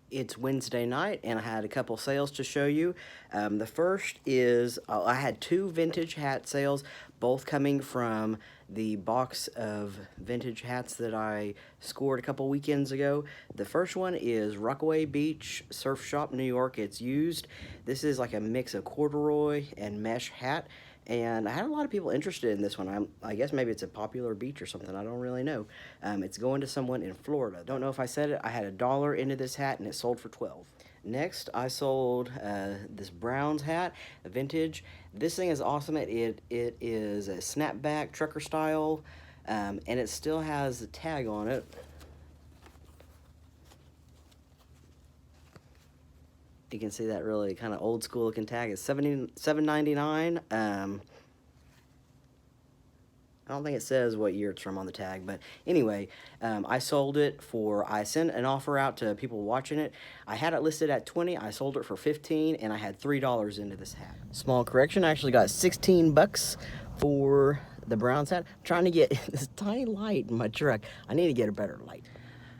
It's Wednesday night, and I had a couple sales to show you. The first is I had two vintage hat sales, both coming from the box of vintage hats that I scored a couple weekends ago. The first one is Rockaway Beach Surf Shop, New York. It's used. This is like a mix of corduroy and mesh hat. And I had a lot of people interested in this one. I guess maybe it's a popular beach or something. I don't really know. It's going to someone in Florida. Don't know if I said it. I had $1 into this hat and it sold for 12. Next, I sold this Browns hat, a vintage. This thing is awesome. It is a snapback trucker style, and it still has the tag on it. You can see that really kind of old school looking tag. It's $7.99. I don't think it says what year it's from on the tag, but anyway, I sold it for, I sent an offer out to people watching it. I had it listed at 20, I sold it for 15, and I had $3 into this hat. Small correction, I actually got 16 bucks for the Browns hat. I'm trying to get this tiny light in my truck. I need to get a better light.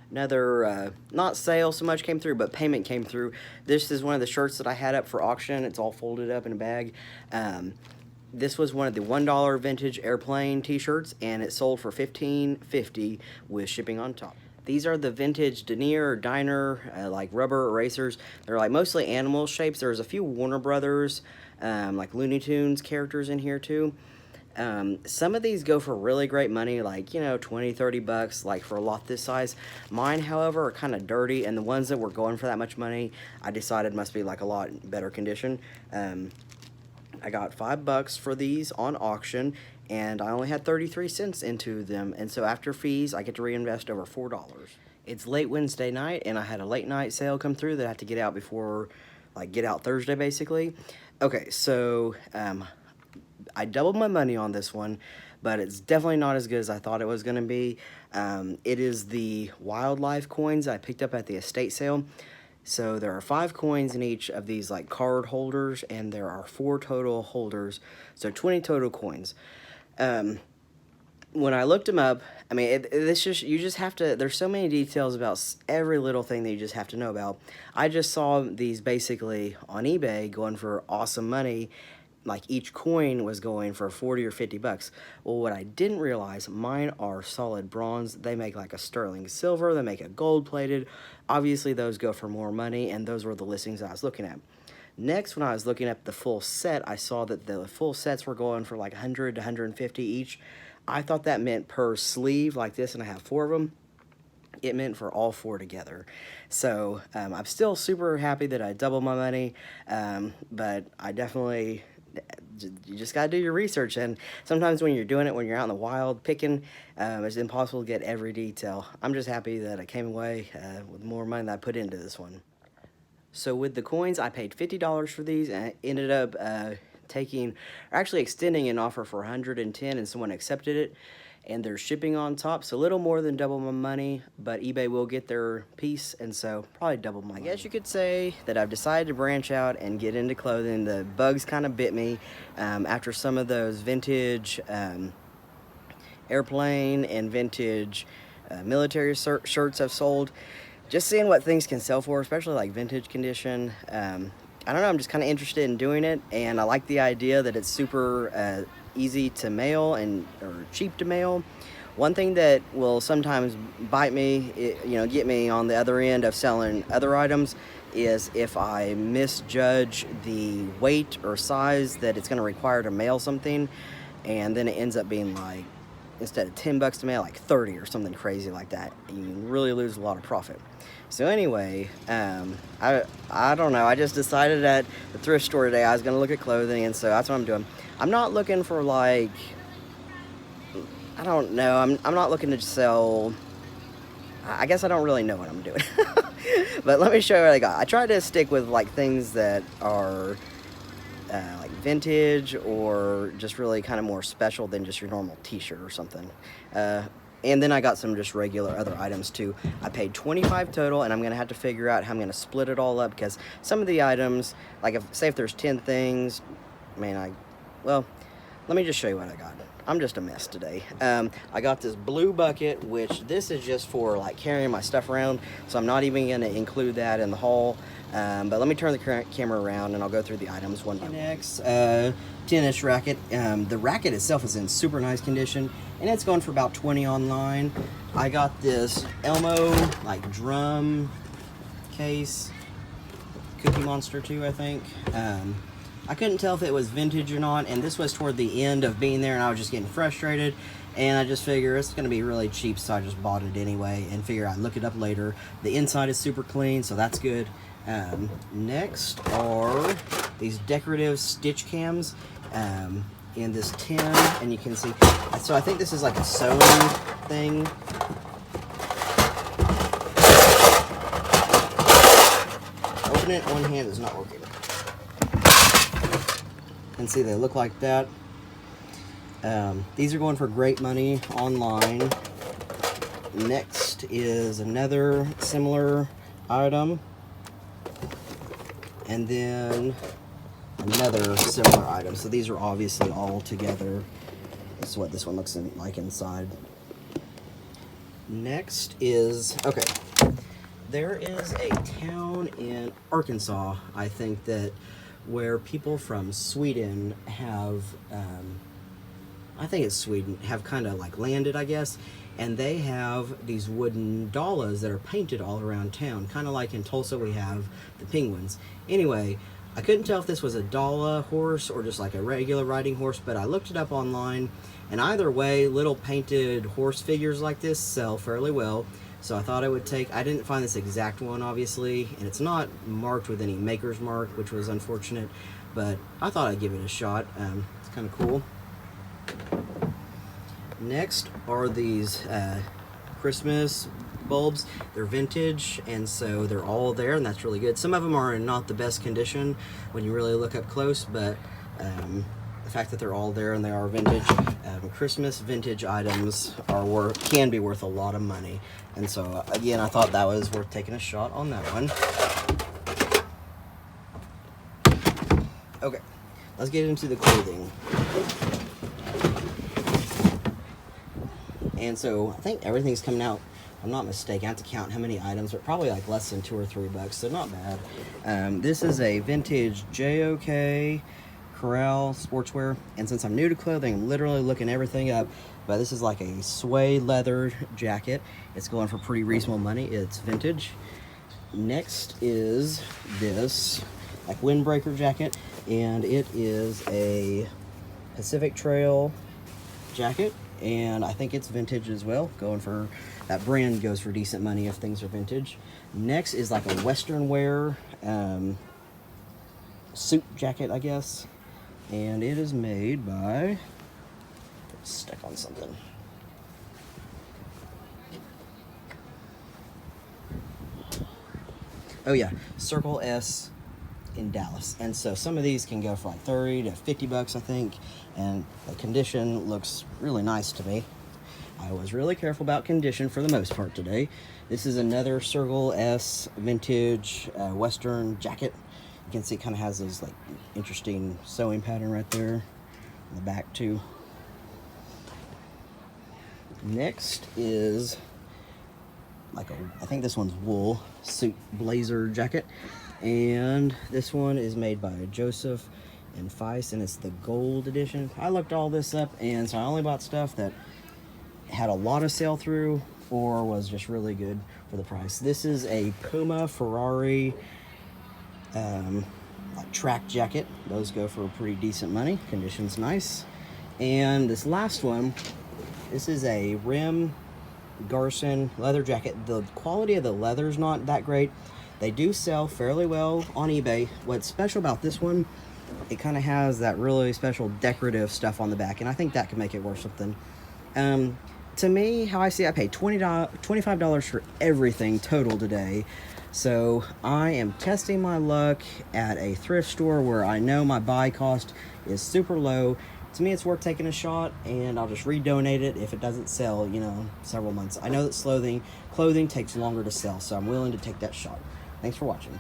Another, not sale so much came through, but payment came through. This is one of the shirts that I had up for auction. It's all folded up in a bag. This was one of the $1 vintage airplane t-shirts, and it sold for $15.50 with shipping on top. These are the vintage denier or diner, like rubber erasers. They're like mostly animal shapes. There's a few Warner Brothers, like Looney Tunes characters in here too. Some of these go for really great money, like, you know, 20, 30 bucks, like for a lot this size. Mine, however, are kind of dirty, and the ones that were going for that much money, I decided must be like a lot better condition. I got $5 for these on auction, and I only had 33 cents into them, and so after fees, I get to reinvest over $4. It's late Wednesday night, and I had a late night sale come through that I have to get out before, like, get out Thursday, basically. Okay, so, I doubled my money on this one, but it's definitely not as good as I thought it was going to be. It is the wildlife coins I picked up at the estate sale. So there are 5 coins in each of these like card holders, and there are 4 total holders, so 20 total coins. When I looked them up, I mean, you just have to, there's so many details about every little thing that you just have to know about. I just saw these basically on eBay going for awesome money. Like each coin was going for 40 or 50 bucks. Well, what I didn't realize, mine are solid bronze. They make like a sterling silver, they make a gold plated. Obviously those go for more money, and those were the listings I was looking at. Next, when I was looking at the full set, I saw that the full sets were going for like 100 to 150 each. I thought that meant per sleeve like this, and I have 4 of them. It meant for all 4 together. So I'm still super happy that I doubled my money, but I definitely, you just gotta do your research, and sometimes when you're doing it, when you're out in the wild picking, it's impossible to get every detail. I'm just happy that I came away with more money than I put into this one. So with the coins, I paid $50 for these, and I ended up actually extending an offer for 110, and someone accepted it, and there's shipping on top, so a little more than double my money, but eBay will get their piece, and so probably double my money. I guess you could say that I've decided to branch out and get into clothing. The bugs kind of bit me after some of those vintage airplane and vintage military shirts I've sold. Just seeing what things can sell for, especially like vintage condition. I don't know, I'm just kind of interested in doing it, and I like the idea that it's super easy to mail or cheap to mail. One thing that will sometimes bite me, get me on the other end of selling other items, is if I misjudge the weight or size that it's going to require to mail something, and then it ends up being like, instead of 10 bucks to mail, like 30 or something crazy like that. You really lose a lot of profit. So anyway, I don't know. I just decided at the thrift store today I was going to look at clothing, and so that's what I'm doing. I'm not looking for like, I don't know. I'm not looking to sell. I guess I don't really know what I'm doing. But let me show you what I got. I try to stick with like things that are like vintage, or just really kind of more special than just your normal t-shirt or something. And then I got some just regular other items too. I paid $25 total, and I'm gonna have to figure out how I'm gonna split it all up, because some of the items, like say if there's 10 things, I mean, well, let me just show you what I got. I'm just a mess today. I got this blue bucket, which this is just for like carrying my stuff around, so I'm not even going to include that in the haul. But let me turn the camera around and I'll go through the items one by one. Next, 10-inch racket. The racket itself is in super nice condition, and it's going for about $20 online. I got this Elmo like drum case, Cookie Monster 2, I think. I couldn't tell if it was vintage or not, and this was toward the end of being there, and I was just getting frustrated, and I just figure it's going to be really cheap, so I just bought it anyway, and figure I'd look it up later. The inside is super clean, so that's good. Next are these decorative stitch cams in this tin, and you can see, so I think this is like a sewing thing. Open it, one hand is not working. And see, they look like that. These are going for great money online. Next is another similar item. And then another similar item. So these are obviously all together. This is what this one looks like inside. Next is, okay, there is a town in Arkansas, I think, that where people from Sweden have, I think it's Sweden, have kind of like landed, I guess, and they have these wooden dollas that are painted all around town, kind of like in Tulsa we have the penguins. Anyway, I couldn't tell if this was a Dalla horse or just like a regular riding horse, but I looked it up online, and either way, little painted horse figures like this sell fairly well. So I thought I would take, I didn't find this exact one, obviously, and it's not marked with any maker's mark, which was unfortunate, but I thought I'd give it a shot. It's kind of cool. Next are these Christmas bulbs. They're vintage, and so they're all there, and that's really good. Some of them are in not the best condition when you really look up close, but the fact that they're all there and they are vintage, Christmas vintage items are can be worth a lot of money, and so again, I thought that was worth taking a shot on that one. Okay, let's get into the clothing. And so I think everything's coming out, if I'm not mistaken, I have to count how many items, but probably like less than $2 or $3, so not bad. This is a vintage JOK Corral sportswear, and since I'm new to clothing, I'm literally looking everything up, but this is like a suede leather jacket. It's going for pretty reasonable money. It's vintage. Next is this like windbreaker jacket, and it is a Pacific Trail jacket, and I think it's vintage as well. Going for, that brand goes for decent money if things are vintage. Next is like a Western wear suit jacket, I guess, and it is made by, it's stuck on something. Oh yeah, Circle S in Dallas. And so some of these can go for like 30 to 50 bucks, I think, and the condition looks really nice to me. I was really careful about condition for the most part today. This is another Circle S vintage Western jacket. You can see it kind of has those like interesting sewing pattern right there in the back too. Next is like I think this one's wool suit blazer jacket, and this one is made by Joseph and Feist, and it's the gold edition. I looked all this up, and so I only bought stuff that had a lot of sell through or was just really good for the price. This is a Puma Ferrari like track jacket. Those go for pretty decent money. Condition's nice. And this last one, this is a Rim Garson leather jacket. The quality of the leather's not that great. They do sell fairly well on eBay. What's special about this one, it kind of has that really special decorative stuff on the back, and I think that could make it worth something. To me, how I see it, I paid $25 for everything total today. So I am testing my luck at a thrift store where I know my buy cost is super low. To me, it's worth taking a shot, and I'll just redonate it if it doesn't sell, you know, several months. I know that clothing takes longer to sell, so I'm willing to take that shot. Thanks for watching.